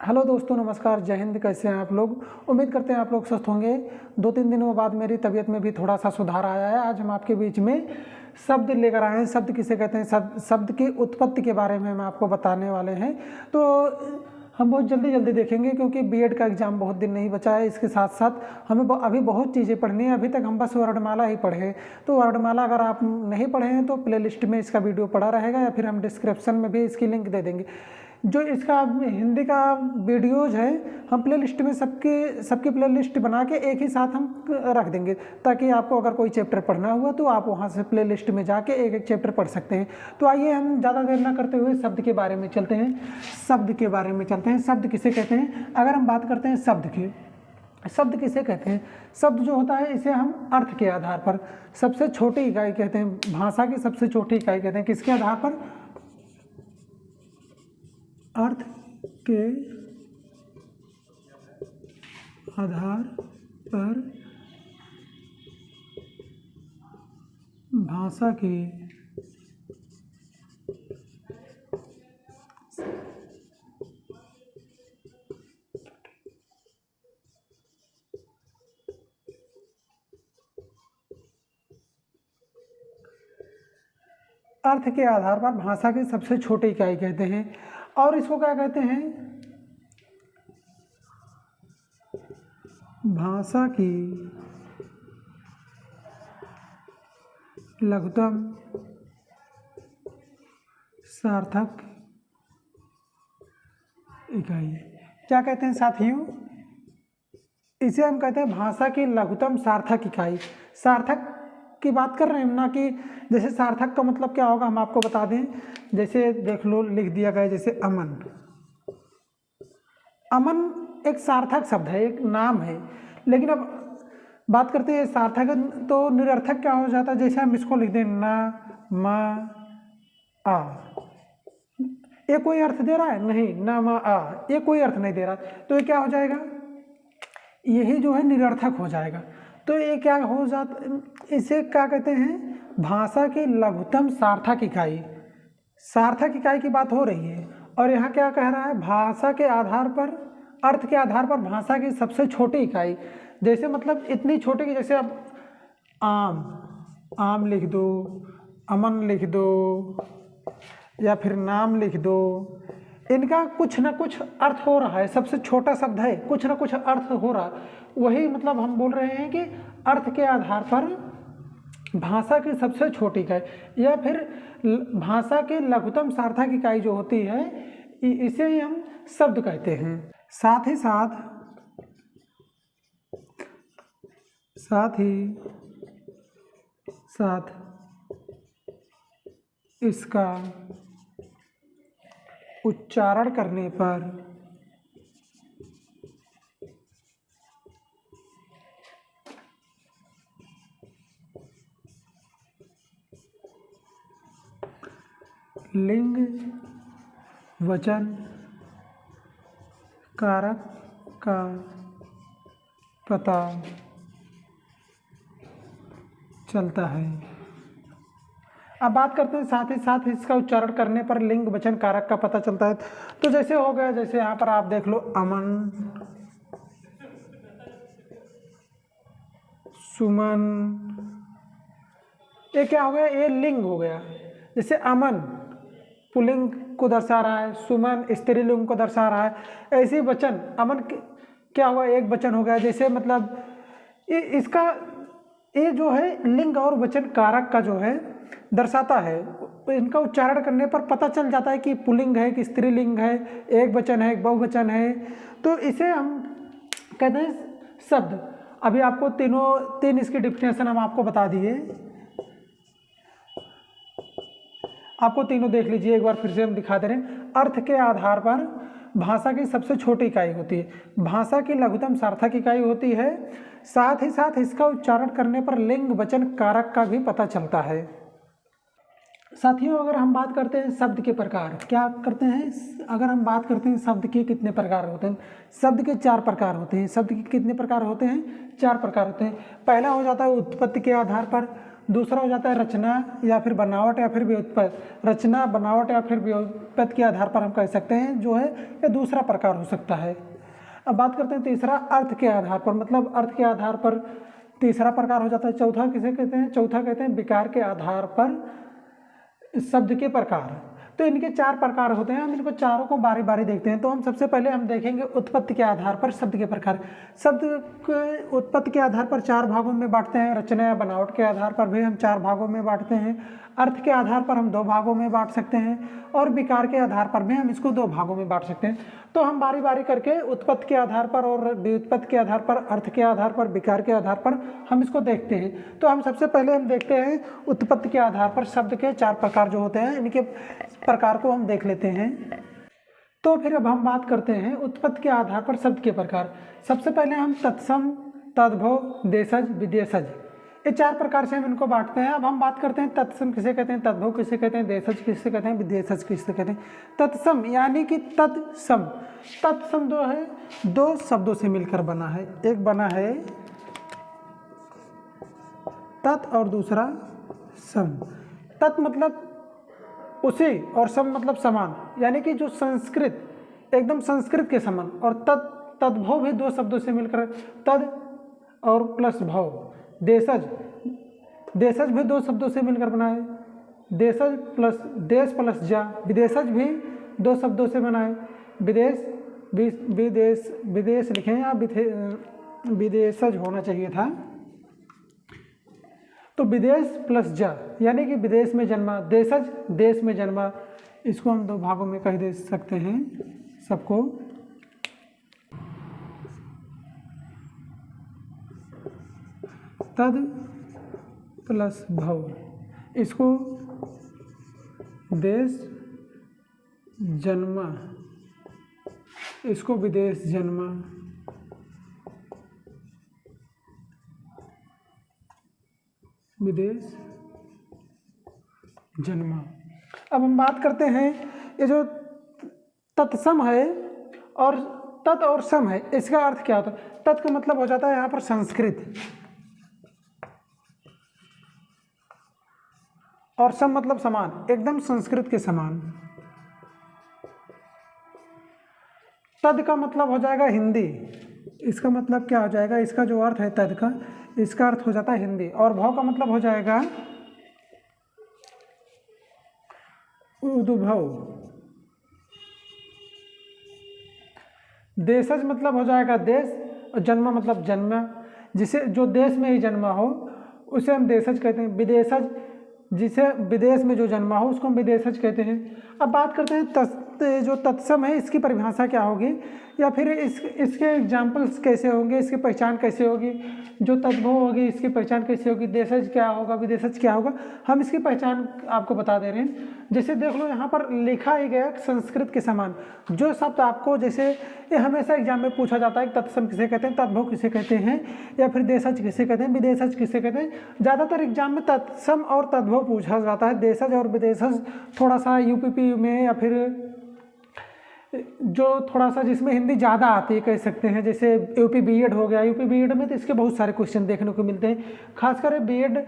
Hello दोस्तों, नमस्कार, जय हिंद। कैसे हैं आप लोग? उम्मीद करते हैं आप लोग स्वस्थ होंगे। 2-3 दिनों बाद मेरी तबीयत में भी थोड़ा सा सुधार आया है। आज हम आपके बीच में शब्द लेकर आए हैं। शब्द किसे कहते हैं, शब्द की उत्पत्ति के बारे में हम आपको बताने वाले हैं। तो हम बहुत जल्दी देखेंगे क्योंकि बीएड का एग्ज़ाम बहुत दिन नहीं बचा है। इसके साथ साथ हमें अभी बहुत चीज़ें पढ़नी है। अभी तक हम बस वर्णमाला ही पढ़े हैं। तो वर्णमाला अगर आप नहीं पढ़े हैं तो प्लेलिस्ट में इसका वीडियो पड़ा रहेगा या फिर हम डिस्क्रिप्शन में भी इसकी लिंक दे देंगे। जो इसका हिंदी का वीडियोज़ है हम प्लेलिस्ट में सबकी प्लेलिस्ट बना के एक ही साथ हम रख देंगे, ताकि आपको अगर कोई चैप्टर पढ़ना हुआ तो आप वहाँ से प्लेलिस्ट में जाके एक एक चैप्टर पढ़ सकते हैं। तो आइए हम ज़्यादा देर ना करते हुए शब्द के बारे में चलते हैं। शब्द किसे कहते हैं? अगर हम बात करते हैं शब्द की, शब्द किसे कहते हैं? शब्द जो होता है इसे हम अर्थ के आधार पर सबसे छोटी इकाई कहते हैं। भाषा की सबसे छोटी इकाई कहते हैं। किसके आधार पर? अर्थ के आधार पर भाषा की अर्थ के आधार पर भाषा की सबसे छोटी इकाई कहते हैं। और इसको क्या कहते हैं? भाषा की लघुतम सार्थक इकाई। क्या कहते हैं साथियों? इसे हम कहते हैं भाषा की लघुतम सार्थक इकाई। सार्थक की बात कर रहे हैं ना, कि जैसे सार्थक का मतलब क्या होगा हम आपको बता दें। जैसे देख लो, लिख दिया गया जैसे अमन। अमन एक सार्थक शब्द है, एक नाम है। लेकिन अब बात करते हैं सार्थक तो निरर्थक क्या हो जाता है। जैसे हम इसको लिख दें ना, मा, आ, ये कोई अर्थ दे रहा है? नहीं। ना, मा, आ, ये कोई अर्थ नहीं दे रहा। तो ये क्या हो जाएगा? यही जो है निरर्थक हो जाएगा। तो ये क्या हो जाता, इसे क्या कहते हैं? भाषा की लघुतम सार्थक इकाई। सार्थक इकाई की बात हो रही है। और यहाँ क्या कह रहा है? भाषा के आधार पर, अर्थ के आधार पर भाषा की सबसे छोटी इकाई। जैसे मतलब इतनी छोटी कि जैसे अब आम लिख दो, अमन लिख दो, या फिर नाम लिख दो। इनका कुछ ना कुछ अर्थ हो रहा है। सबसे छोटा शब्द है, कुछ ना कुछ अर्थ हो रहा। वही मतलब हम बोल रहे हैं कि अर्थ के आधार पर भाषा की सबसे छोटी इकाई या फिर भाषा की लघुतम सार्थक इकाई जो होती है, इसे ही हम शब्द कहते हैं। साथ ही साथ इसका उच्चारण करने पर लिंग वचन कारक का पता चलता है। अब बात करते हैं साथ ही साथ इसका उच्चारण करने पर लिंग वचन कारक का पता चलता है। तो जैसे हो गया, जैसे यहाँ पर आप देख लो, अमन, सुमन, ये क्या हो गया? ये लिंग हो गया। जैसे अमन पुल्लिंग को दर्शा रहा है, सुमन स्त्रीलिंग को दर्शा रहा है। ऐसे वचन, अमन क्या हुआ? एक वचन हो गया। जैसे मतलब इसका ये जो है लिंग और वचन कारक का जो है दर्शाता है। इनका उच्चारण करने पर पता चल जाता है कि पुल्लिंग है कि स्त्रीलिंग है, एक वचन है, एक बहुवचन है। तो इसे हम कहते हैं शब्द। अभी आपको तीन इसकी डिफिनेशन हम आपको बता दिए। आपको तीनों देख लीजिए एक बार, फिर से हम दिखा दे रहे हैं। अर्थ के आधार पर भाषा की सबसे छोटी इकाई होती है, भाषा की लघुतम सार्थक इकाई होती है। साथ ही साथ इसका उच्चारण करने पर लिंग वचन कारक का भी पता चलता है। साथियों, अगर हम बात करते हैं शब्द के प्रकार, क्या करते हैं? अगर हम बात करते हैं शब्द के कितने प्रकार होते हैं, शब्द के 4 प्रकार होते हैं। शब्द के कितने प्रकार होते हैं? 4 प्रकार होते हैं। पहला हो जाता है उत्पत्ति के आधार पर, दूसरा हो जाता है रचना या फिर बनावट या फिर व्युत्पत्ति। रचना, बनावट या फिर व्युत्पत्ति के आधार पर हम कह सकते हैं जो है ये दूसरा प्रकार हो सकता है। अब बात करते हैं तीसरा, अर्थ के आधार पर, मतलब अर्थ के आधार पर तीसरा प्रकार हो जाता है। चौथा किसे कहते हैं? चौथा कहते हैं विकार के आधार पर शब्द के प्रकार। तो इनके 4 प्रकार होते हैं, हम इनको चारों को बारी बारी देखते हैं। तो हम सबसे पहले हम देखेंगे उत्पत्ति के आधार पर शब्द के प्रकार। शब्द के उत्पत्ति के आधार पर 4 भागों में बांटते हैं। रचना या बनावट के आधार पर भी हम 4 भागों में बांटते हैं। अर्थ के आधार पर हम 2 भागों में बांट सकते हैं और विकार के आधार पर भी हम इसको 2 भागों में बांट सकते हैं। तो हम बारी बारी करके उत्पत्ति के आधार पर और व्युत्पत्ति के आधार पर, अर्थ के आधार पर, विकार के आधार पर हम इसको देखते हैं। तो हम सबसे पहले हम देखते हैं उत्पत्ति के आधार पर शब्द के 4 प्रकार जो होते हैं, इनके प्रकार को हम देख लेते हैं। तो फिर अब हम बात करते हैं उत्पत्ति के आधार पर शब्द के प्रकार। सबसे पहले हम तत्सम, तद्भव, देशज, विदेशज, ये 4 प्रकार से हम इनको बांटते हैं। अब हम बात करते हैं तत्सम किसे कहते हैं, तद्भव किसे कहते हैं, देशज किसे कहते हैं, विदेशज किसे कहते हैं। तत्सम यानी कि तत्सम, तत्सम जो है 2 शब्दों से मिलकर बना है। एक बना है तत् और दूसरा सम। तत् मतलब उसी और सम मतलब समान, यानी कि जो संस्कृत, एकदम संस्कृत के समान। और तद्भव भी 2 शब्दों से मिलकर, तद और प्लस भव। देशज, देशज भी 2 शब्दों से मिलकर बना है। देशज प्लस देश प्लस जा। विदेशज भी 2 शब्दों से बना है। विदेश, विदेश, विदेश लिखें या विदेशज होना चाहिए था। तो विदेश प्लस जा यानी कि विदेश में जन्मा, देशज देश में जन्मा। इसको हम 2 भागों में कह दे सकते हैं सबको। तद प्लस भव, इसको देश जन्मा, इसको विदेश जन्मा। विदेश जन्मा। अब हम बात करते हैं ये जो तत्सम है और तत् और सम है, इसका अर्थ क्या होता है? तत् का मतलब हो जाता है यहाँ पर संस्कृत, और सम मतलब समान, एकदम संस्कृत के समान। तद का मतलब हो जाएगा हिंदी, इसका मतलब क्या हो जाएगा? इसका जो अर्थ है तद का, इसका अर्थ हो जाता है हिंदी। और भव का मतलब हो जाएगा उद्भव। देशज मतलब हो जाएगा देश, और जन्मा मतलब जन्मा, जिसे जो देश में ही जन्मा हो उसे हम देशज कहते हैं। विदेशज, जिसे विदेश में जो जन्मा हो उसको हम विदेशज कहते हैं। अब बात करते हैं जो तत्सम है इसकी परिभाषा क्या होगी, या फिर इसके एग्जाम्पल्स कैसे होंगे, इसकी पहचान कैसे होगी। जो तद्भव होगी इसकी पहचान कैसे होगी, देशज क्या होगा, विदेशज क्या होगा, हम इसकी पहचान आपको बता दे रहे हैं। जैसे देख लो यहाँ पर लिखा ही गया संस्कृत के समान। जो शब्द आपको, जैसे ये हमेशा एग्जाम में पूछा जाता है, तत्सम किसे कहते हैं, तद्भव किसे कहते हैं, या फिर देशज किसे कहते हैं, विदेशज किसे कहते हैं। ज़्यादातर एग्जाम में तत्सम और तद्भव पूछा जाता है। देशज और विदेशज थोड़ा सा यूपीपी में, या फिर जो थोड़ा सा जिसमें हिंदी ज़्यादा आती है कह सकते हैं, जैसे यूपी बीएड हो गया। यूपी बीएड में तो इसके बहुत सारे क्वेश्चन देखने को मिलते हैं, खासकर बीएड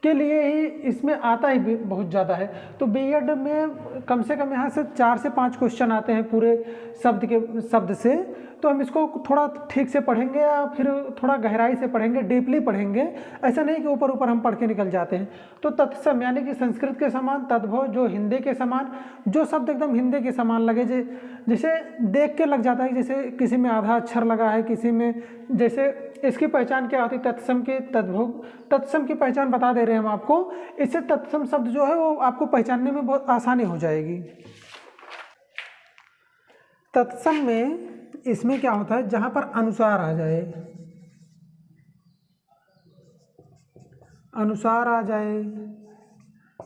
के लिए ही इसमें आता ही बहुत ज़्यादा है। तो बीएड में कम से कम यहाँ से 4 से 5 क्वेश्चन आते हैं पूरे शब्द से। तो हम इसको थोड़ा ठीक से पढ़ेंगे या फिर थोड़ा गहराई से पढ़ेंगे, डीपली पढ़ेंगे। ऐसा नहीं कि ऊपर ऊपर हम पढ़ के निकल जाते हैं। तो तत्सम यानी कि संस्कृत के समान, तद्भव जो हिंदी के समान, जो शब्द एकदम हिंदी के समान लगे, जैसे देख के लग जाता है, जैसे किसी में आधा अक्षर लगा है, किसी में, जैसे इसकी पहचान क्या होती है तत्सम की, तद्भव। तत्सम की पहचान बता दे रहे हैं हम आपको। इससे तत्सम शब्द जो है वो आपको पहचानने में बहुत आसानी हो जाएगी। तत्सम में इसमें क्या होता है, जहां पर अनुसार आ जाए, अनुसार आ जाए,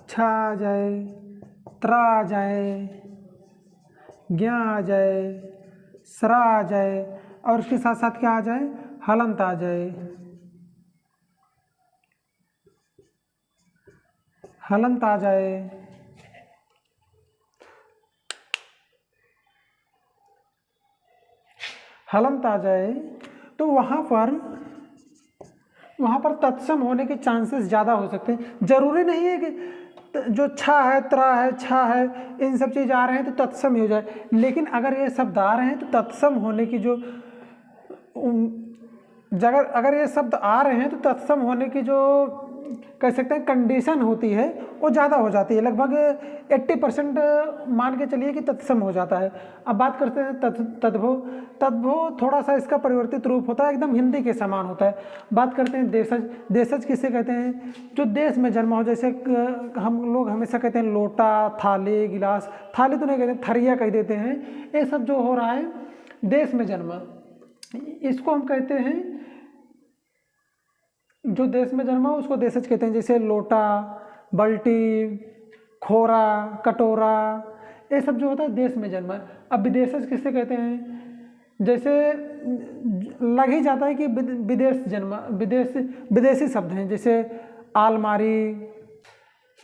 छा आ जाए, त्रा आ जाए, ज्ञा आ जाए, सरा आ जाए, और उसके साथ साथ क्या आ जाए, हलंत आ जाए। हलंत आ जाए, हलंत आ जाए, तो वहाँ पर वहाँ पर तत्सम होने के चांसेस ज़्यादा हो सकते हैं। जरूरी नहीं है कि जो छा है, त्रा है, छा है, इन सब चीज़ आ रहे हैं तो तत्सम ही हो जाए, लेकिन अगर ये शब्द आ रहे हैं तो तत्सम होने की जो अगर ये शब्द आ रहे हैं तो तत्सम होने की जो कह सकते हैं कंडीशन होती है वो ज़्यादा हो जाती है, लगभग 80% मान के चलिए कि तत्सम हो जाता है। अब बात करते हैं तद्भव। तद्भव थोड़ा सा इसका परिवर्तित रूप होता है, एकदम हिंदी के समान होता है। बात करते हैं देशज। देशज किसे कहते हैं? जो देश में जन्मा हो, जैसे हम लोग हमेशा कहते हैं लोटा, थाली, गिलास। थाली तो नहीं कहते, थरिया कह देते हैं। ये सब जो हो रहा है देश में जन्मा, इसको हम कहते हैं, जो देश में जन्मा उसको देशज कहते हैं। जैसे लोटा, बल्टी, खोरा, कटोरा, ये सब जो होता है देश में जन्मा। अब विदेशज किससे कहते हैं? जैसे लग ही जाता है कि विदेश जन्मा, विदेशी शब्द हैं, जैसे आलमारी।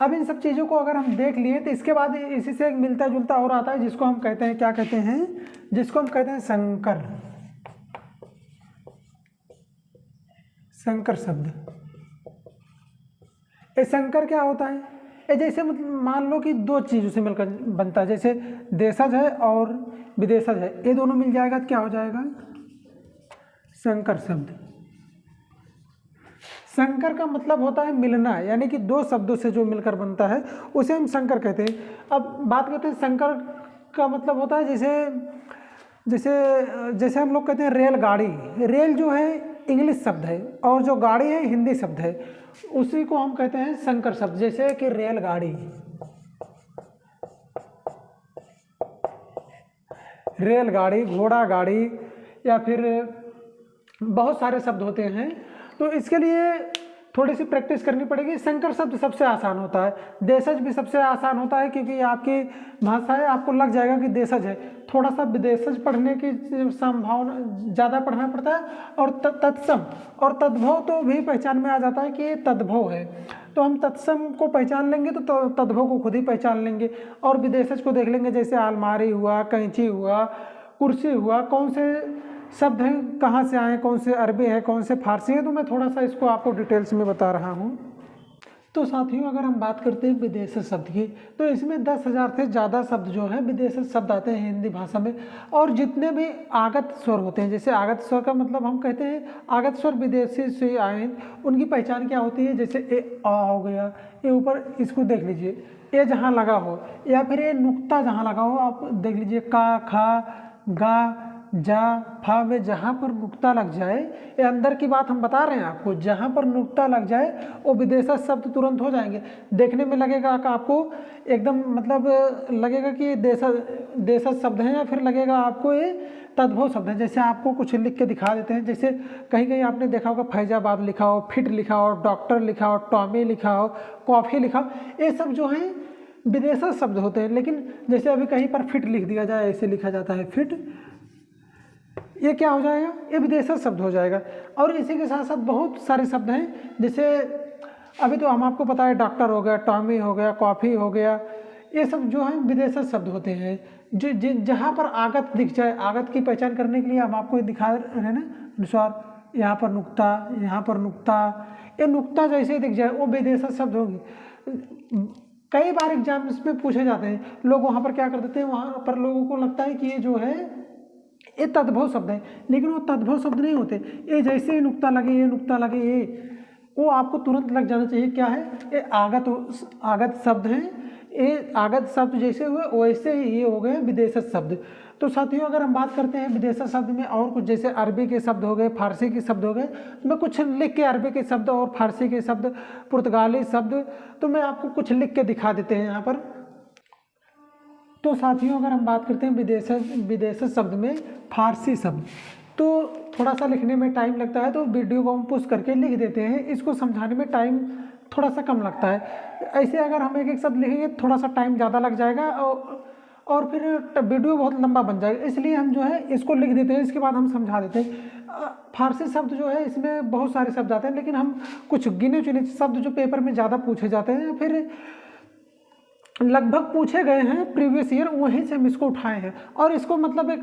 अब इन सब चीज़ों को अगर हम देख लिए तो इसके बाद इसी से एक मिलता जुलता और आता है, जिसको हम कहते हैं, क्या कहते हैं? जिसको हम कहते हैं संकर। संकर शब्द। ये संकर क्या होता है? ये जैसे मान लो कि दो चीज़ों से मिलकर बनता है, जैसे देशज है और विदेशज है, ये दोनों मिल जाएगा तो क्या हो जाएगा? संकर शब्द। संकर का मतलब होता है मिलना, यानी कि दो शब्दों से जो मिलकर बनता है उसे हम संकर कहते हैं। अब बात करते हैं संकर का मतलब होता है जैसे हम लोग कहते हैं रेलगाड़ी। रेल जो है इंग्लिश शब्द है और जो गाड़ी है हिंदी शब्द है, उसी को हम कहते हैं संकर शब्द। जैसे कि रेलगाड़ी, रेलगाड़ी, घोड़ा गाड़ी, या फिर बहुत सारे शब्द होते हैं। तो इसके लिए थोड़ी सी प्रैक्टिस करनी पड़ेगी। संकर शब्द सबसे आसान होता है, देशज भी सबसे आसान होता है, क्योंकि आपकी भाषा है, आपको लग जाएगा कि देशज है। थोड़ा सा विदेशज पढ़ने की संभावना ज़्यादा पढ़ना पड़ता है। और तत्सम और तद्भव तो भी पहचान में आ जाता है कि ये तद्भव है, तो हम तत्सम को पहचान लेंगे तो तद्भव को खुद ही पहचान लेंगे। और विदेशज को देख लेंगे, जैसे अलमारी हुआ, कैंची हुआ, कुर्सी हुआ, कौन से शब्द हैं, कहाँ से आए, कौन से अरबी है, कौन से फारसी है, तो मैं थोड़ा सा इसको आपको डिटेल्स में बता रहा हूँ। तो साथियों, अगर हम बात करते हैं विदेशी शब्द की, तो इसमें 10,000 से ज़्यादा शब्द जो है विदेशी शब्द आते हैं हिंदी भाषा में। और जितने भी आगत स्वर होते हैं, जैसे आगत स्वर का मतलब हम कहते हैं आगत स्वर विदेशी से आए, उनकी पहचान क्या होती है? जैसे ए आ हो गया, ये ऊपर इसको देख लीजिए, ये जहाँ लगा हो, या फिर ये नुक्ता जहाँ लगा हो, आप देख लीजिए, का, खा, गा, जा, फा में जहाँ पर नुक्ता लग जाए, ये अंदर की बात हम बता रहे हैं आपको, जहाँ पर नुक्ता लग जाए वो विदेशज शब्द तुरंत हो जाएंगे। देखने में लगेगा कि आपको एकदम मतलब लगेगा कि ये देशज शब्द हैं, या फिर लगेगा आपको ये तद्भव शब्द है। जैसे आपको कुछ लिख के दिखा देते हैं, जैसे कहीं कहीं आपने देखा होगा फैजाबाद लिखा हो, फिट लिखा हो, डॉक्टर लिखा हो, टॉमी लिखा हो, कॉफ़ी लिखा हो, ये सब जो हैं विदेशज शब्द होते हैं। लेकिन जैसे अभी कहीं पर फिट लिख दिया जाए, ऐसे लिखा जाता है फिट, ये क्या हो जाएगा? ये विदेशज शब्द हो जाएगा। और इसी के साथ साथ बहुत सारे शब्द हैं, जैसे अभी तो हम आपको पता है डॉक्टर हो गया, टॉमी हो गया, कॉफ़ी हो गया, ये सब जो है विदेशज शब्द होते हैं। जो जहाँ पर आगत दिख जाए, आगत की पहचान करने के लिए हम आपको दिखा रहे हैं ना अनुसार, यहाँ पर नुक्ता, यहाँ पर नुक्ता, ये नुक्ता जैसे दिख जाए वो विदेशज शब्द होगी। कई बार एग्जाम में पूछे जाते हैं, लोग वहाँ पर क्या कर देते हैं, वहाँ पर लोगों को लगता है कि ये जो है ये तद्भव शब्द है, लेकिन वो तद्भव शब्द नहीं होते। ये जैसे ही नुक्ता लगे, ये नुक्ता लगे, ये वो आपको तुरंत लग जाना चाहिए क्या है, ये आगत शब्द हैं। ये आगत शब्द जैसे हुए वैसे ही ये हो गए विदेशज शब्द। तो साथियों, अगर हम बात करते हैं विदेशज शब्द में और कुछ, जैसे अरबी के शब्द हो गए, फारसी के शब्द हो गए, तो मैं कुछ लिख के अरबी के शब्द और फारसी के शब्द, पुर्तगाली शब्द, तो मैं आपको कुछ लिख के दिखा देते हैं यहाँ पर। तो साथियों, अगर हम बात करते हैं विदेशज शब्द में फारसी शब्द, तो थोड़ा सा लिखने में टाइम लगता है, तो वीडियो को हम पुश करके लिख देते हैं, इसको समझाने में टाइम थोड़ा सा कम लगता है। ऐसे अगर हम एक एक शब्द लिखेंगे थोड़ा सा टाइम ज़्यादा लग जाएगा और फिर वीडियो बहुत लंबा बन जाएगा, इसलिए हम जो है इसको लिख देते हैं, इसके बाद हम समझा देते हैं। फारसी शब्द जो है इसमें बहुत सारे शब्द आते हैं, लेकिन हम कुछ गिने चुने शब्द जो पेपर में ज़्यादा पूछे जाते हैं, फिर लगभग पूछे गए हैं प्रीवियस ईयर, वहीं से हम इसको उठाए हैं और इसको मतलब एक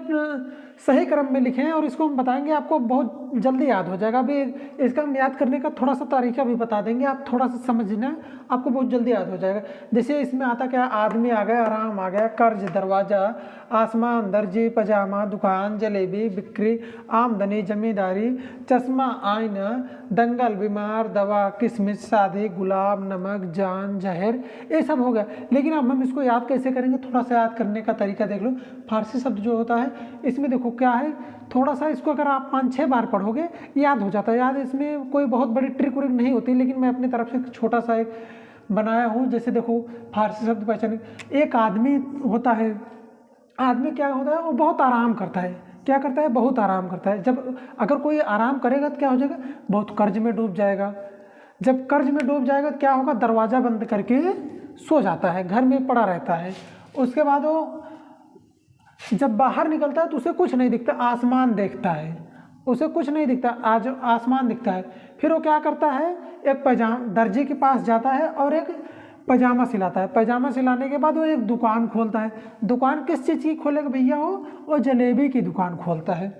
सही क्रम में लिखे हैं और इसको हम बताएंगे, आपको बहुत जल्दी याद हो जाएगा। अभी इसका हम याद करने का थोड़ा सा तरीका भी बता देंगे, आप थोड़ा सा समझना, आपको बहुत जल्दी याद हो जाएगा। जैसे इसमें आता क्या, आदमी आ गया, आराम आ गया, कर्ज दरवाज़ा, आसमान, दर्जी, पजामा, दुकान, जलेबी, बिक्री, आमदनी, जमींदारी, चश्मा, आईना, दंगल, बीमार, दवा, किशमिश, शादी, गुलाब, नमक, जान, जहर, ये सब हो गया। लेकिन अब हम इसको याद कैसे करेंगे, थोड़ा सा याद करने का तरीका देख लो। फारसी शब्द जो होता है इसमें देखो क्या है, थोड़ा सा इसको अगर आप 5-6 बार पढ़ोगे याद हो जाता है। याद इसमें कोई बहुत बड़ी ट्रिक व्रिक नहीं होती, लेकिन मैं अपनी तरफ से छोटा सा एक बनाया हूँ। जैसे देखो फारसी शब्द पहचान, एक आदमी होता है, आदमी क्या होता है, वो बहुत आराम करता है। क्या करता है, बहुत आराम करता है। जब अगर कोई आराम करेगा तो क्या हो जाएगा, बहुत कर्ज में डूब जाएगा। जब कर्ज में डूब जाएगा तो क्या होगा, दरवाज़ा बंद करके सो जाता है, घर में पड़ा रहता है। उसके बाद वो जब बाहर निकलता है तो उसे कुछ नहीं दिखता, आसमान देखता है, उसे कुछ नहीं दिखता, आज आसमान दिखता है। फिर वो क्या करता है, एक दर्जी के पास जाता है और एक पजामा सिलाता है। पजामा सिलाने के बाद वो एक दुकान खोलता है। दुकान किस चीज़ की खोलेगा भैया, वो जलेबी की दुकान खोलता है।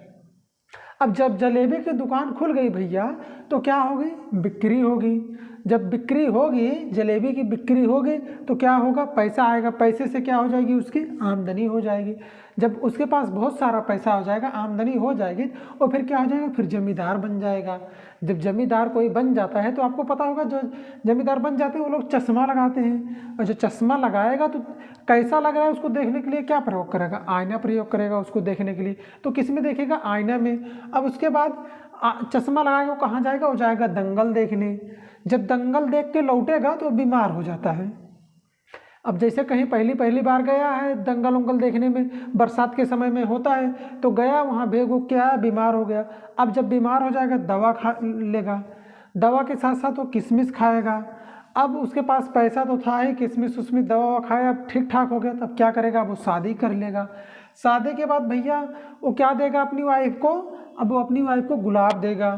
अब जब जलेबी की दुकान खुल गई भैया तो क्या होगी, बिक्री होगी। जब बिक्री होगी, जलेबी की बिक्री होगी तो क्या होगा, पैसा आएगा। पैसे से क्या हो जाएगी, उसकी आमदनी हो जाएगी। जब उसके पास बहुत सारा पैसा हो जाएगा, आमदनी हो जाएगी, और फिर क्या हो जाएगा, फिर जमींदार बन जाएगा। जब जमींदार कोई बन जाता है तो आपको पता होगा, जो जमींदार बन जाते हैं वो लोग चश्मा लगाते हैं, और जो चश्मा लगाएगा तो कैसा लग रहा है उसको देखने के लिए क्या प्रयोग करेगा, आईना प्रयोग करेगा उसको देखने के लिए। तो किस में देखेगा, आईना में। अब उसके बाद चश्मा लगाएगा, वो कहाँ जाएगा, वो जाएगा दंगल देखने। जब दंगल देख के लौटेगा तो बीमार हो जाता है। अब जैसे कहीं पहली बार गया है दंगल उंगल देखने में, बरसात के समय में होता है, तो गया वहाँ भेग उग के आया, बीमार हो गया। अब जब बीमार हो जाएगा दवा खा लेगा, दवा के साथ साथ वो किशमिश खाएगा। अब उसके पास पैसा तो था ही, किशमिश उशमिश दवा खाया, अब ठीक ठाक हो गया, तब क्या करेगा, वो शादी कर लेगा। शादी के बाद भैया वो क्या देगा अपनी वाइफ को, अब वो अपनी वाइफ को गुलाब देगा।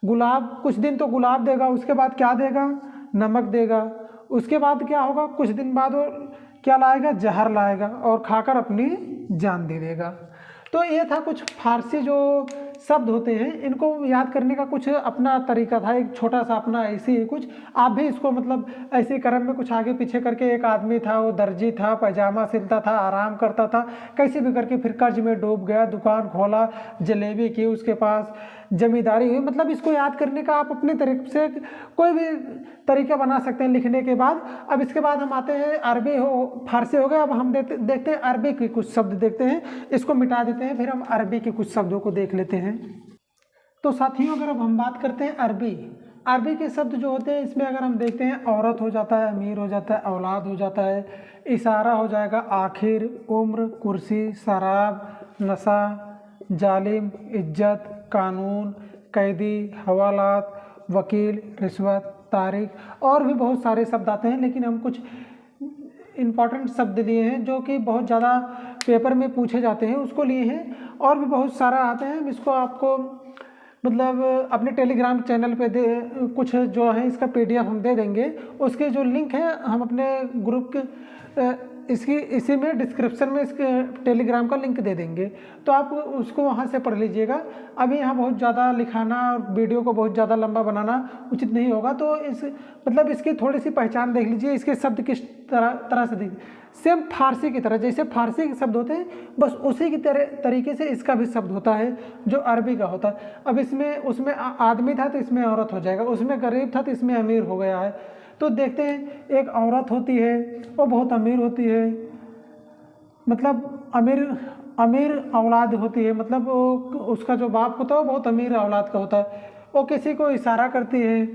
गुलाब कुछ दिन तो गुलाब देगा, उसके बाद क्या देगा, नमक देगा। उसके बाद क्या होगा, कुछ दिन बाद वो क्या लाएगा, जहर लाएगा और खाकर अपनी जान दे देगा। तो ये था कुछ फारसी जो शब्द होते हैं, इनको याद करने का कुछ अपना तरीका था, एक छोटा सा अपना ऐसे ही कुछ। आप भी इसको मतलब ऐसे क्रम में कुछ आगे पीछे करके, एक आदमी था वो दर्जी था, पैजामा सिलता था, आराम करता था, कैसे भी करके फिर कर्ज में डूब गया, दुकान खोला, जलेबी की, उसके पास जमींदारी हुई। मतलब इसको याद करने का आप अपने तरीके से कोई भी तरीका बना सकते हैं लिखने के बाद। अब इसके बाद हम आते हैं, अरबी हो फारसी हो गया, अब हम देखते हैं अरबी के कुछ शब्द देखते हैं, इसको मिटा देते हैं, फिर हम अरबी के कुछ शब्दों को देख लेते हैं। तो साथियों अगर अब हम बात करते हैं अरबी के शब्द जो होते हैं, इसमें अगर हम देखते हैं, औरत हो जाता है, अमीर हो जाता है, औलाद हो जाता है, इशारा हो जाएगा, आखिर, उम्र, कुर्सी, शराब, नशा, जालिम, इज्जत, कानून, कैदी, हवालात, वकील, रिश्वत, तारीख, और भी बहुत सारे शब्द आते हैं। लेकिन हम कुछ इम्पॉर्टेंट शब्द लिए हैं जो कि बहुत ज़्यादा पेपर में पूछे जाते हैं, उसको लिए हैं। और भी बहुत सारा आते हैं, इसको आपको मतलब अपने टेलीग्राम चैनल पे कुछ जो है इसका PDF हम दे देंगे, उसके जो लिंक है हम अपने ग्रुप के इसी में डिस्क्रिप्शन में इसके टेलीग्राम का लिंक दे देंगे, तो आप उसको वहाँ से पढ़ लीजिएगा। अभी यहाँ बहुत ज़्यादा लिखाना और वीडियो को बहुत ज़्यादा लंबा बनाना उचित नहीं होगा, तो इस मतलब इसकी थोड़ी सी पहचान देख लीजिए, इसके शब्द किस तरह से देख, सेम फारसी की तरह, जैसे फारसी के शब्द होते हैं बस उसी की तरीके से इसका भी शब्द होता है जो अरबी का होता है। अब इसमें उसमें आदमी था तो इसमें औरत हो जाएगा, उसमें गरीब था तो इसमें अमीर हो गया है। तो देखते हैं, एक औरत होती है वो बहुत अमीर होती है, मतलब अमीर औलाद होती है, मतलब उसका जो बाप होता है वो बहुत अमीर औलाद का होता है। वो किसी को इशारा करती है,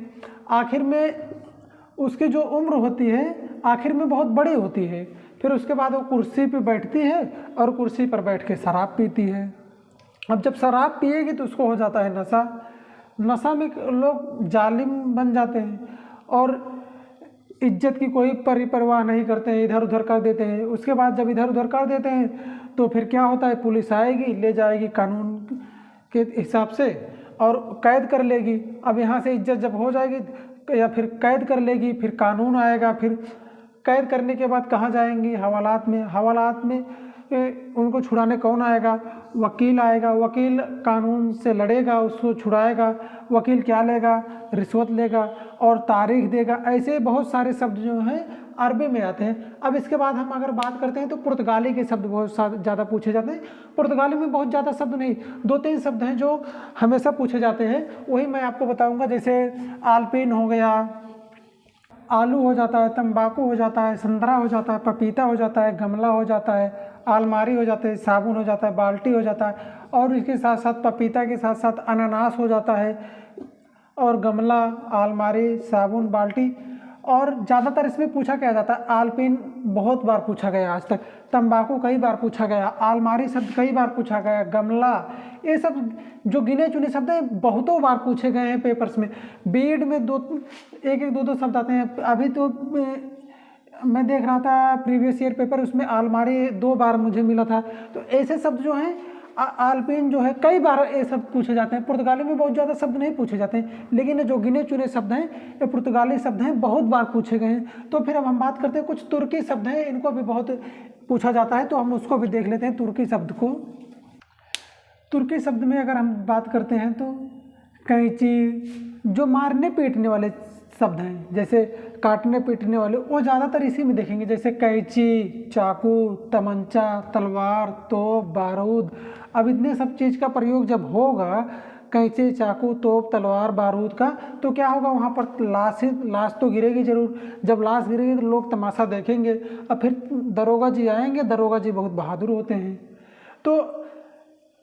आखिर में उसकी जो उम्र होती है आखिर में बहुत बड़ी होती है। फिर उसके बाद वो कुर्सी पे बैठती है और कुर्सी पर बैठ के शराब पीती है। अब जब शराब पिएगी तो उसको हो जाता है नशा। नशा में लोग जालिम बन जाते हैं और इज्जत की कोई परवाह नहीं करते हैं, इधर उधर कर देते हैं। उसके बाद जब इधर उधर कर देते हैं तो फिर क्या होता है, पुलिस आएगी, ले जाएगी कानून के हिसाब से और कैद कर लेगी। अब यहाँ से इज्जत जब हो जाएगी या फिर कैद कर लेगी, फिर कानून आएगा, फिर कैद करने के बाद कहाँ जाएंगी? हवालात में। हवालात में उनको छुड़ाने कौन आएगा? वकील आएगा। वकील कानून से लड़ेगा, उसको छुड़ाएगा। वकील क्या लेगा? रिश्वत लेगा और तारीख देगा। ऐसे बहुत सारे शब्द जो हैं अरबी में आते हैं। अब इसके बाद हम अगर बात करते हैं तो पुर्तगाली के शब्द बहुत ज़्यादा पूछे जाते हैं। पुर्तगाली में बहुत ज़्यादा शब्द नहीं, 2-3 शब्द हैं जो हमेशा पूछे जाते हैं, वही मैं आपको बताऊँगा। जैसे आलपिन हो गया, आलू हो जाता है, तंबाकू हो जाता है, संतरा हो जाता है, पपीता हो जाता है, गमला हो जाता है, आलमारी हो जाता है, साबुन हो जाता है, बाल्टी हो जाता है, और इसके साथ साथ पपीता के साथ साथ अनानास हो जाता है, और गमला, आलमारी, साबुन, बाल्टी। और ज़्यादातर इसमें पूछा क्या जाता है? आलपिन बहुत बार पूछा गया आज तक, तंबाकू कई बार पूछा गया, आलमारी शब्द कई बार पूछा गया, गमला, ये सब जो गिने चुने शब्द हैं बहुतों बार पूछे गए हैं पेपर्स में। बीएड में एक 2 शब्द आते हैं। अभी तो मैं देख रहा था प्रीवियस ईयर पेपर, उसमें आलमारी 2 बार मुझे मिला था। तो ऐसे शब्द जो हैं आलपिन जो है कई बार ये सब पूछे जाते हैं। पुर्तगाली में बहुत ज़्यादा शब्द नहीं पूछे जाते हैं, लेकिन जो गिने चुने शब्द हैं ये पुर्तगाली शब्द हैं, बहुत बार पूछे गए हैं। तो फिर अब हम बात करते हैं कुछ तुर्की शब्द हैं, इनको भी बहुत पूछा जाता है, तो हम उसको भी देख लेते हैं तुर्की शब्द को। तुर्की शब्द में अगर हम बात करते हैं तो कैंची, जो मारने पीटने वाले शब्द हैं, जैसे काटने पीटने वाले, वो ज़्यादातर इसी में देखेंगे। जैसे कैंची, चाकू, तमंचा, तलवार, तोप, बारूद। अब इतने सब चीज़ का प्रयोग जब होगा, कैंची, चाकू, तोप, तलवार, बारूद का, तो क्या होगा? वहाँ पर लाश तो गिरेगी ज़रूर। जब लाश गिरेगी तो लोग तमाशा देखेंगे, और फिर दरोगा जी आएंगे। दरोगा जी बहुत बहादुर होते हैं। तो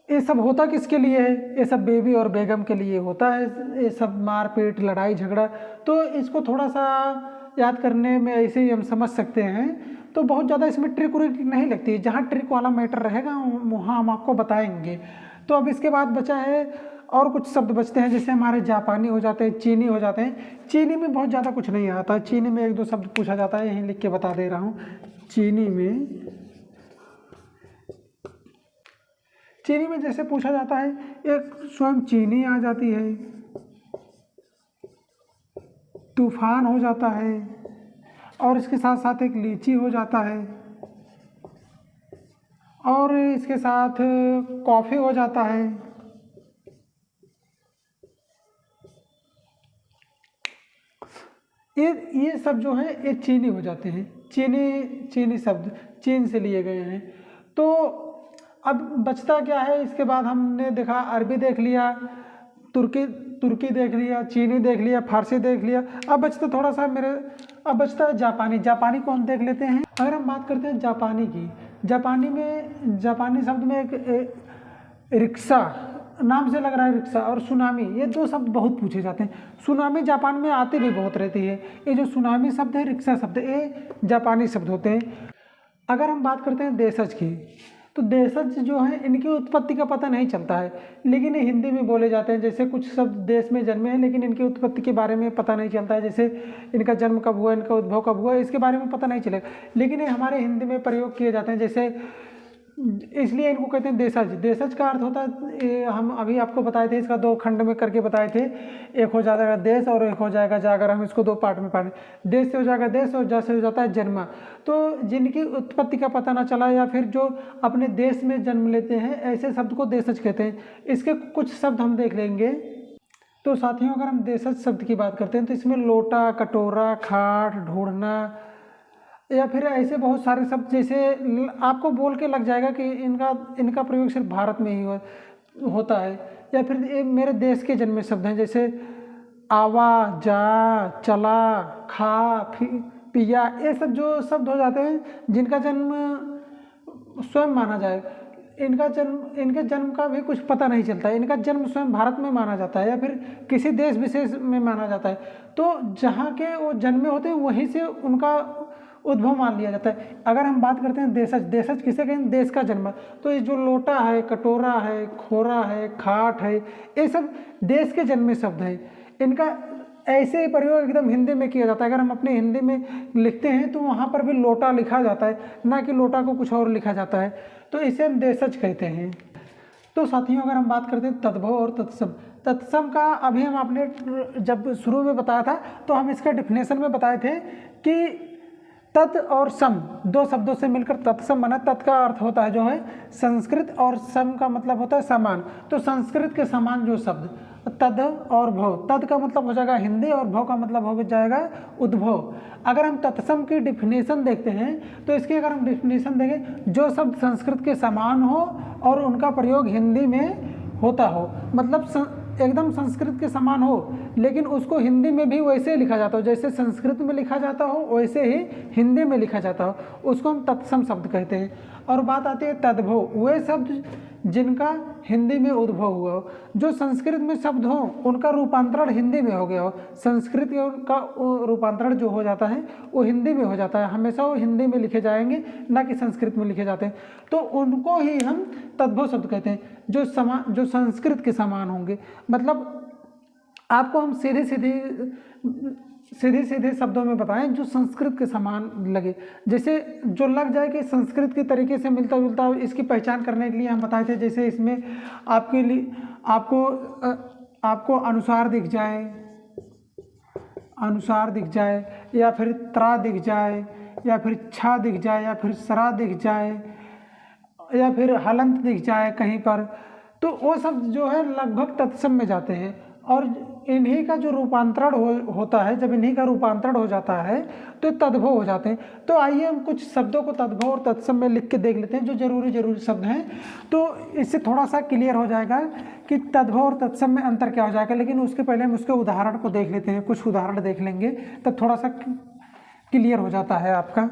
ये सब होता किसके लिए है? ये सब बेबी और बेगम के लिए होता है। ये सब मारपीट, लड़ाई झगड़ा, तो इसको थोड़ा सा याद करने में ऐसे ही हम समझ सकते हैं। तो बहुत ज़्यादा इसमें ट्रिक व्रिक नहीं लगती। जहाँ ट्रिक वाला मैटर रहेगा वहाँ हम आपको बताएंगे। तो अब इसके बाद बचा है और कुछ शब्द बचते हैं, जैसे हमारे जापानी हो जाते हैं, चीनी हो जाते हैं। चीनी में बहुत ज़्यादा कुछ नहीं आता। चीनी में 1-2 शब्द पूछा जाता है, यहीं लिख के बता दे रहा हूँ। चीनी में जैसे पूछा जाता है, एक स्वयं चीनी आ जाती है, तूफान हो जाता है, और इसके साथ साथ एक लीची हो जाता है, और इसके साथ कॉफ़ी हो जाता है। ये सब जो है ये चीनी हो जाते हैं। चीनी शब्द चीन से लिए गए हैं। तो अब बचता क्या है? इसके बाद हमने देखा अरबी देख लिया, तुर्की देख लिया, चीनी देख लिया, फारसी देख लिया। अब बचता है जापानी। जापानी को हम देख लेते हैं। अगर हम बात करते हैं जापानी की, जापानी शब्द में एक रिक्शा नाम से लग रहा है, रिक्शा, और सुनामी, ये 2 शब्द बहुत पूछे जाते हैं। सुनामी जापान में आती भी बहुत रहती है। ये जो सुनामी शब्द है, रिक्शा शब्द, ये जापानी शब्द होते हैं। अगर हम बात करते हैं देशज की, तो देशज जो है इनकी उत्पत्ति का पता नहीं चलता है, लेकिन ये हिंदी में बोले जाते हैं। जैसे कुछ शब्द देश में जन्मे हैं, लेकिन इनकी उत्पत्ति के बारे में पता नहीं चलता है। जैसे इनका जन्म कब हुआ, इनका उद्भव कब हुआ, इसके बारे में पता नहीं चलेगा, लेकिन ये हमारे हिंदी में प्रयोग किए जाते हैं। जैसे इसलिए इनको कहते हैं देशज। देशज का अर्थ होता है, हम अभी आपको बताए थे, इसका 2 खंड में करके बताए थे। एक हो जाएगा देश और एक हो जाएगा जागर। हम इसको 2 पार्ट में पढ़े। देश से हो जाएगा देश और जा से हो जाता है जन्मा। तो जिनकी उत्पत्ति का पता ना चला या फिर जो अपने देश में जन्म लेते हैं, ऐसे शब्द को देशज कहते हैं। इसके कुछ शब्द हम देख लेंगे। तो साथियों, अगर हम देशज शब्द की बात करते हैं तो इसमें लोटा, कटोरा, खाट, ढूंढना, या फिर ऐसे बहुत सारे शब्द, जैसे आपको बोल के लग जाएगा कि इनका प्रयोग सिर्फ भारत में ही होता है। या फिर ये मेरे देश के जन्मे शब्द हैं, जैसे आवा, जा, चला, खा, पिया, ये सब जो शब्द हो जाते हैं जिनका जन्म स्वयं माना जाए। इनके जन्म का भी कुछ पता नहीं चलता है। इनका जन्म स्वयं भारत में माना जाता है या फिर किसी देश विशेष में माना जाता है। तो जहाँ के वो जन्मे होते हैं वहीं से उनका उद्भव मान लिया जाता है। अगर हम बात करते हैं देशज किसे कहें? देश का जन्म। तो ये जो लोटा है, कटोरा है, खोरा है, खाट है, ये सब देश के जन्मे शब्द हैं। इनका ऐसे ही प्रयोग एकदम हिंदी में किया जाता है। अगर हम अपने हिंदी में लिखते हैं तो वहाँ पर भी लोटा लिखा जाता है, ना कि लोटा को कुछ और लिखा जाता है। तो इसे हम देशज कहते हैं। तो साथियों, अगर हम बात करते हैं तद्भव और तत्सम का अभी हम आपने जब शुरू में बताया था तो हम इसका डिफिनेशन में बताए थे कि तत् और सम दो शब्दों से मिलकर तत्सम बना। तत् का अर्थ होता है जो है संस्कृत और सम का मतलब होता है समान। तो संस्कृत के समान जो शब्द तद और भव, तद का मतलब हो जाएगा हिंदी और भव का मतलब हो जाएगा उद्भव। अगर हम तत्सम की डिफिनेशन देखते हैं तो इसकी अगर हम डिफिनेशन देखें, जो शब्द संस्कृत के समान हो और उनका प्रयोग हिंदी में होता हो, मतलब एकदम संस्कृत के समान हो लेकिन उसको हिंदी में भी वैसे ही लिखा जाता हो, जैसे संस्कृत में लिखा जाता हो वैसे ही हिंदी में लिखा जाता हो, उसको हम तत्सम शब्द कहते हैं। और बात आती है तद्भव, वे शब्द जिनका हिंदी में उद्भव हुआ हो, जो संस्कृत में शब्द हो उनका रूपांतरण हिंदी में हो गया हो। संस्कृत का रूपांतरण जो हो जाता है वो हिंदी में हो जाता है, हमेशा वो हिंदी में लिखे जाएंगे ना कि संस्कृत में लिखे जाते हैं, तो उनको ही हम तद्भव शब्द कहते हैं, जो संस्कृत के समान होंगे। मतलब आपको हम सीधे सीधे शब्दों में बताएं जो संस्कृत के समान लगे, जैसे जो लग जाए कि संस्कृत के तरीके से मिलता जुलता हो, इसकी पहचान करने के लिए हम बताए थे। जैसे इसमें आपके लिए आपको अनुसार दिख जाए या फिर त्रा दिख जाए या फिर छा दिख जाए या फिर सरा दिख जाए या फिर हलंत दिख जाए कहीं पर, तो वो सब जो है लगभग तत्सम में जाते हैं। और इन्हीं का जो रूपांतरण होता है, जब इन्हीं का रूपांतरण हो जाता है तो तद्भव हो जाते हैं। तो आइए हम कुछ शब्दों को तद्भव और तत्सम में लिख के देख लेते हैं जो जरूरी शब्द हैं, तो इससे थोड़ा सा क्लियर हो जाएगा कि तद्भव और तत्सम में अंतर क्या हो जाएगा। लेकिन उसके पहले हम उसके उदाहरण को देख लेते हैं, कुछ उदाहरण देख लेंगे तब थोड़ा सा क्लियर हो जाता है आपका।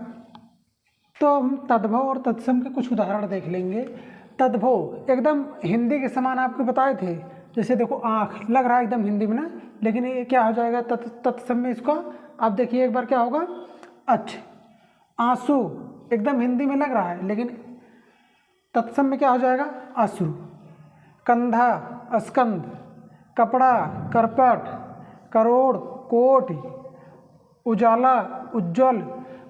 तो हम तद्भव और तत्सम के कुछ उदाहरण देख लेंगे। तद्भव एकदम हिंदी के समान आपको बताए थे, जैसे देखो आँख लग रहा है एकदम हिंदी में ना, लेकिन ये क्या हो जाएगा तत्सम में इसको आप देखिए एक बार क्या होगा, अच्छ। आंसू एकदम हिंदी में लग रहा है लेकिन तत्सम में क्या हो जाएगा, अश्रु। कंधा स्कंद, कपड़ा करपट, करोड़ कोट, उजाला उज्जवल।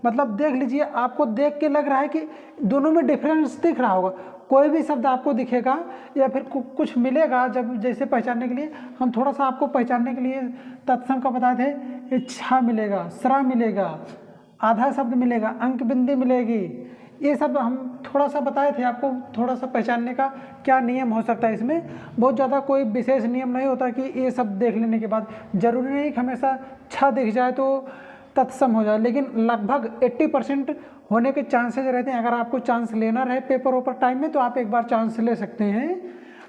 मतलब देख लीजिए, आपको देख के लग रहा है कि दोनों में डिफरेंस दिख रहा होगा। कोई भी शब्द आपको दिखेगा या फिर कुछ मिलेगा, जब जैसे पहचानने के लिए हम थोड़ा सा आपको पहचानने के लिए तत्सम का बताए थे, इच्छा मिलेगा, सरा मिलेगा, आधा शब्द मिलेगा, अंक बिंदी मिलेगी, ये सब हम थोड़ा सा बताए थे आपको, थोड़ा सा पहचानने का क्या नियम हो सकता है। इसमें बहुत ज़्यादा कोई विशेष नियम नहीं होता कि ये सब देख लेने के बाद जरूरी नहीं कि हमेशा छा दिख जाए तो तत्सम हो जाए, लेकिन लगभग 80% होने के चांसेस रहते हैं। अगर आपको चांस लेना रहे पेपर ओपर टाइम में तो आप एक बार चांस ले सकते हैं।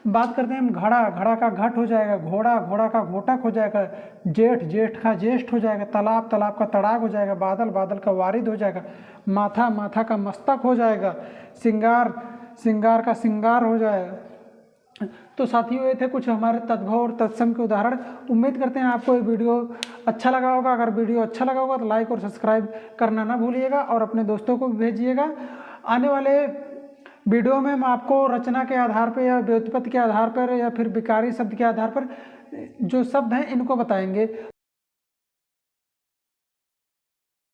बात करते हैं हम घड़ा का घट हो जाएगा, घोड़ा का घोटक हो जाएगा, जेठ का ज्येष्ठ हो जाएगा, तालाब का तड़ाग हो जाएगा, बादल का वारिद हो जाएगा, माथा का मस्तक हो जाएगा, सिंगार का सिंगार हो जाएगा। तो साथियों ये थे कुछ हमारे तद्भव और तत्सम के उदाहरण। उम्मीद करते हैं आपको ये वीडियो अच्छा लगा होगा। अगर वीडियो अच्छा लगा होगा तो लाइक और सब्सक्राइब करना ना भूलिएगा और अपने दोस्तों को भी भेजिएगा। आने वाले वीडियो में हम आपको रचना के आधार पर या व्युत्पत्ति के आधार पर या फिर विकारी शब्द के आधार पर जो शब्द हैं इनको बताएंगे।